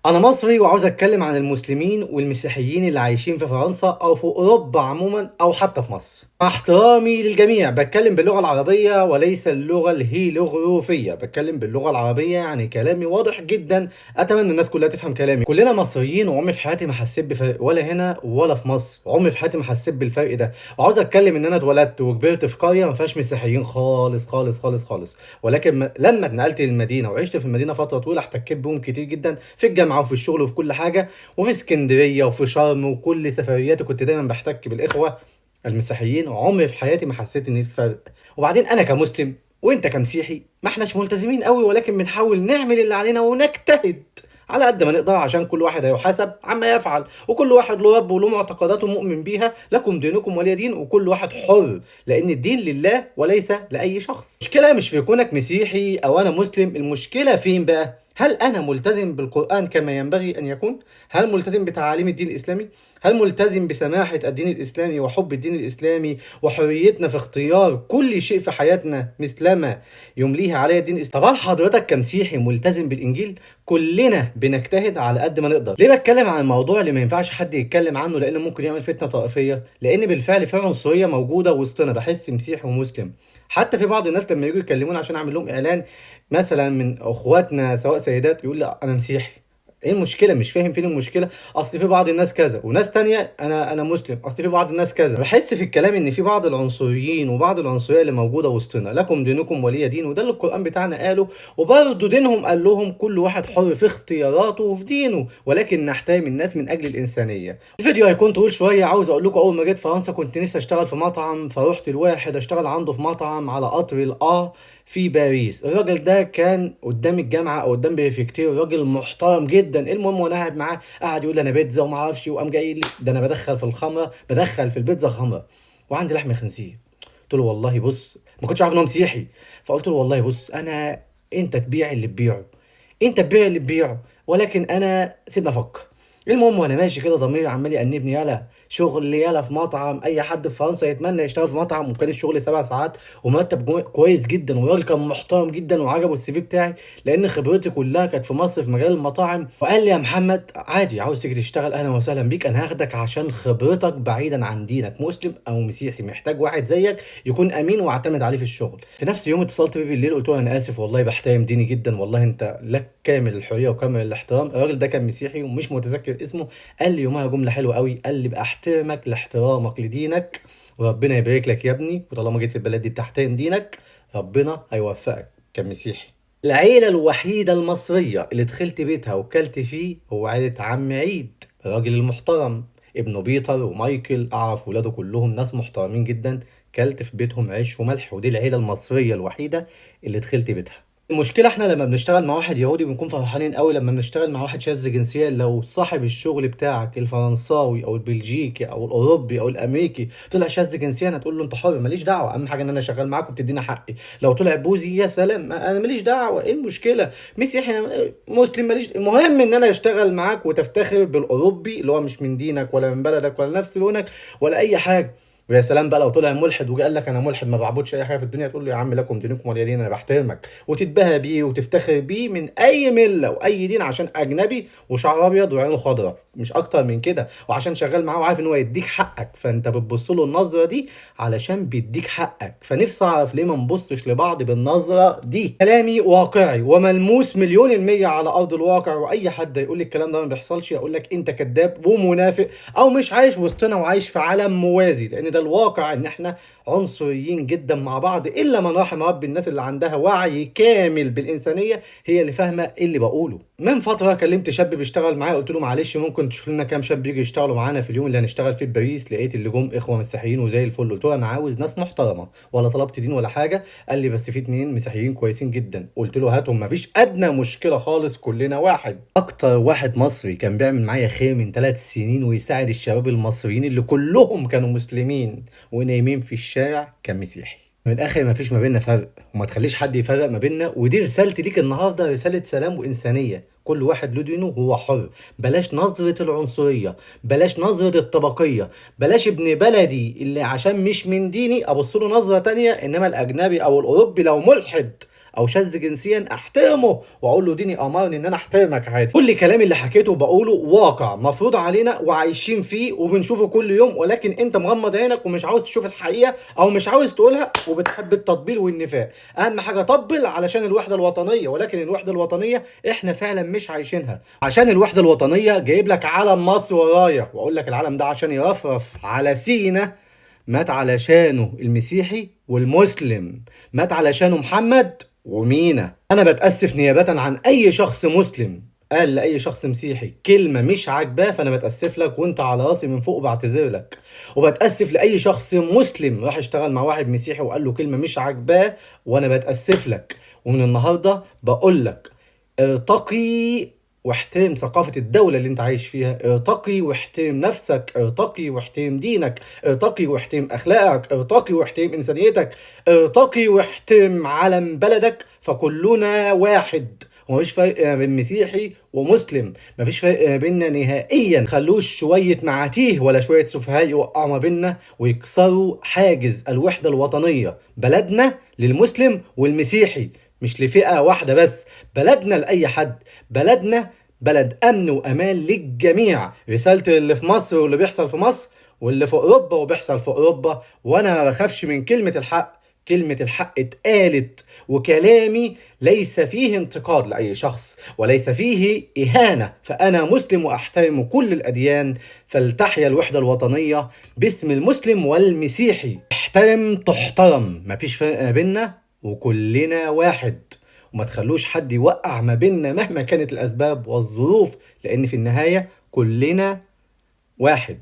أنا مصري وعاوز أتكلم عن المسلمين والمسيحيين اللي عايشين في فرنسا أو في أوروبا عموما أو حتى في مصر. مع احترامي للجميع بتكلم باللغة العربية وليس اللغة الهيروغليفية، بتكلم باللغة العربية يعني كلامي واضح جدا. أتمنى الناس كلها تفهم كلامي. كلنا مصريين وعمري في حياتي ما حسيت بفرق ولا هنا ولا في مصر، عمري في حياتي ما حسيت بالفرق ده. وعاوز أتكلم إن أنا اتولدت وكبرت في قرية ما فيهاش مسيحيين خالص خالص خالص خالص، ولكن لما اتنقلت للمدينة وعشت في المدينة فترة طويلة احتكيت بهم كتير جدا في الجامعة وفي الشغل وفي كل حاجة، وفي اسكندرية وفي شرم وكل سفرياتي كنت دايما بحتك بالإخوة المسيحيين، وعمري في حياتي ما حسيت ان في فرق. وبعدين انا كمسلم وانت كمسيحي ما احناش ملتزمين قوي، ولكن بنحاول نعمل اللي علينا ونجتهد على قد ما نقدر، عشان كل واحد هيحاسب عما يفعل، وكل واحد له رب وله معتقداته مؤمن بيها. لكم دينكم ولي دين، وكل واحد حر، لان الدين لله وليس لاي شخص. المشكله مش في كونك مسيحي او انا مسلم، المشكله فين بقى؟ هل انا ملتزم بالقران كما ينبغي ان يكون؟ هل ملتزم بتعاليم الدين الاسلامي؟ هل ملتزم بسماحه الدين الاسلامي وحب الدين الاسلامي وحريتنا في اختيار كل شيء في حياتنا مثلما يمليها عليها الدين الاسلامي؟ طب هل حضرتك كمسيحي ملتزم بالانجيل؟ كلنا بنجتهد على قد ما نقدر. ليه بتكلم عن الموضوع اللي ما ينفعش حد يتكلم عنه؟ لانه ممكن يعمل فتنه طائفيه، لان بالفعل في عنصريه موجوده وسطنا، بحس مسيحي ومسلم. حتى في بعض الناس لما يجوا يكلمونا عشان اعمل لهم اعلان مثلا من اخواتنا سواء سيدات، يقول لا انا مسيحي. ايه المشكله؟ مش فاهم فين المشكله. اصل في بعض الناس كذا وناس تانية انا مسلم، اصل في بعض الناس كذا. بحس في الكلام ان في بعض العنصريين وبعض العنصريه اللي موجوده وسطنا. لكم دينكم ولي دين، وده اللي القران بتاعنا قاله، وبرضه دينهم قال لهم كل واحد حر في اختياراته وفي دينه، ولكن نحترم الناس من اجل الانسانيه. الفيديو هيكون طويل شويه. عاوز اقول لكم اول ما جيت فرنسا كنت نفسي اشتغل في مطعم، فروحت الواحد اشتغل عنده في مطعم على قطر في باريس. الراجل ده كان قدام الجامعه او قدام بريفكتير، راجل محترم جدا. المهم وانا قاعد معاه قاعد يقول لي انا بيتزا وما اعرفش، وقام جاي لي ده انا بدخل في الخمره، بدخل في البيتزا خمره وعندي لحم خنزير. قلت له والله بص، ما كنتش عارف ان هو مسيحي. فقلت له والله بص، انت تبيع اللي تبيعه، انت تبيع اللي تبيعه، ولكن انا سيبنا افكر. المهم وانا ماشي كده ضميري عمال يأنبني، يلا شغل يلا في مطعم. اي حد في فرنسا يتمنى يشتغل في مطعم، وكان الشغل 7 ساعات ومرتب كويس جدا، والراجل كان محترم جدا وعجبه السي في بتاعي لان خبرتي كلها كانت في مصر في مجال المطاعم. وقال لي يا محمد عادي، عاوز تيجي تشتغل اهلا وسهلا بيك، انا هاخدك عشان خبرتك بعيدا عن دينك، مسلم او مسيحي محتاج واحد زيك يكون امين واعتمد عليه في الشغل. في نفس اليوم اتصلت بيه بالليل، قلت له انا اسف والله بحترم ديني جدا، والله انت لك كامل الحريه وكامل الاحترام. الراجل ده كان مسيحي ومش متذكر اسمه. قال لي يومها جمله حلوه قوي، قال لي باحترمك لاحترامك لدينك، وربنا يبارك لك يا ابني، وطالما جيت في البلد دي بتحترم دينك ربنا هيوفقك كمسيحي. العيله الوحيده المصريه اللي دخلت بيتها وكلت فيه هو عيله عم عيد، الراجل المحترم، ابنه بيتر ومايكل، اعرف ولاده كلهم ناس محترمين جدا، كلت في بيتهم عيش وملح. ودي العيله المصريه الوحيده اللي دخلت بيتها. المشكلة احنا لما بنشتغل مع واحد يهودي بنكون فرحانين قوي، لما بنشتغل مع واحد شاذ جنسيا لو صاحب الشغل بتاعك الفرنساوي او البلجيكي او الاوروبي او الامريكي طلع شاذ جنسيا، هتقول له انت حر ماليش دعوة، اهم حاجة ان انا شغال معاك وبتدينا حقي. لو طلع بوزي يا سلام، انا ماليش دعوة، ايه المشكلة؟ مسيحي مسلم ماليش، المهم ان انا اشتغل معاك وتفتخر بالاوروبي اللي هو مش من دينك ولا من بلدك ولا نفس لونك ولا اي حاجة. ويا سلام بقى لو طلع ملحد وجا قال لك انا ملحد ما بعبدش اي حاجه في الدنيا، تقول له يا عم لكم دينكم ولي دين، انا بحترمك وتتباهى بيه وتفتخر بيه من اي مله واي دين، عشان اجنبي وشعره ابيض وعينه خضراء مش اكتر من كده، وعشان شغال معاه وعارف ان هو يديك حقك، فانت بتبص له النظره دي علشان بيديك حقك. فنفسي اعرف ليه ما نبصش لبعض بالنظره دي. كلامي واقعي وملموس مليون المية على ارض الواقع، واي حد يقول لي الكلام ده ما بيحصلش اقول لك انت كذاب ومنافق او مش عايش وسطنا وعايش في عالم موازي، لان ده الواقع ان احنا عنصريين جدا مع بعض، الا من رحم ربي. الناس اللي عندها وعي كامل بالانسانيه هي اللي فاهمه ايه اللي بقوله. من فتره كلمت شاب بيشتغل معايا، قلت له معلش ممكن تشوف لنا كام شاب يجي يشتغلوا معانا في اليوم اللي هنشتغل فيه في باريس. لقيت اللي جم اخوه مسيحيين وزي الفل. قلت له انا عاوز ناس محترمه، ولا طلبت دين ولا حاجه. قال لي بس في 2 مسيحيين كويسين جدا. قلت له هاتهم مفيش ادنى مشكله خالص، كلنا واحد. اكتر واحد مصري كان بيعمل معايا خير من 3 سنين ويساعد الشباب المصريين اللي كلهم كانوا مسلمين ونايمين في الشارع كان مسيحي. من الاخر مفيش ما بيننا فرق، وما تخليش حد يفرق ما بيننا. ودي رسالتي ليك النهارده، رساله سلام وانسانيه. كل واحد له دينه وهو حر. بلاش نظره العنصريه، بلاش نظره الطبقيه، بلاش ابن بلدي اللي عشان مش من ديني ابص له نظره تانية، انما الاجنبي او الاوروبي لو ملحد او شاذ جنسيا احترمه واقول له ديني امرني ان انا احترمك عادي. كل كلامي اللي حكيته بقوله واقع مفروض علينا وعايشين فيه وبنشوفه كل يوم، ولكن انت مغمض عينك ومش عاوز تشوف الحقيقه او مش عاوز تقولها وبتحب التطبيل والنفاق. اهم حاجه طبل علشان الوحده الوطنيه، ولكن الوحده الوطنيه احنا فعلا مش عايشينها. عشان الوحده الوطنيه جايب لك علم مصر ورايا، واقول لك العلم ده عشان يرفرف على سينا مات علشانه المسيحي والمسلم، مات علشانه محمد ومينا. انا بتأسف نيابة عن اي شخص مسلم قال لاي شخص مسيحي كلمة مش عاجباه، فانا بتأسف لك وانت على راسي من فوق بعتذر لك. وبتأسف لاي شخص مسلم راح اشتغل مع واحد مسيحي وقال له كلمة مش عاجباه، وانا بتأسف لك. ومن النهاردة بقول لك ارتقي واحترم ثقافة الدولة اللي انت عايش فيها، ارتقي واحترم نفسك، ارتقي واحترم دينك، ارتقي واحترم اخلاقك، ارتقي واحترم انسانيتك، ارتقي واحترم علم بلدك. فكلنا واحد ومفيش فرق بين مسيحي ومسلم، مفيش فرق بيننا نهائيا. خلوش شوية معاتيه ولا شوية سفهاء يوقعوا ما بيننا ويكسروا حاجز الوحدة الوطنية. بلدنا للمسلم والمسيحي، مش لفئة واحدة بس، بلدنا لأي حد. بلدنا بلد أمن وأمان للجميع. رسالتي اللي في مصر واللي بيحصل في مصر واللي في أوروبا وبيحصل في أوروبا، وأنا ما بخافش من كلمة الحق. كلمة الحق اتقالت، وكلامي ليس فيه انتقاد لأي شخص وليس فيه إهانة. فأنا مسلم وأحترم كل الأديان، فلتحيا الوحدة الوطنية باسم المسلم والمسيحي. احترم تحترم، مفيش فرق بينا وكلنا واحد. وما تخلوش حد يوقع ما بيننا مهما كانت الأسباب والظروف، لأن في النهاية كلنا واحد.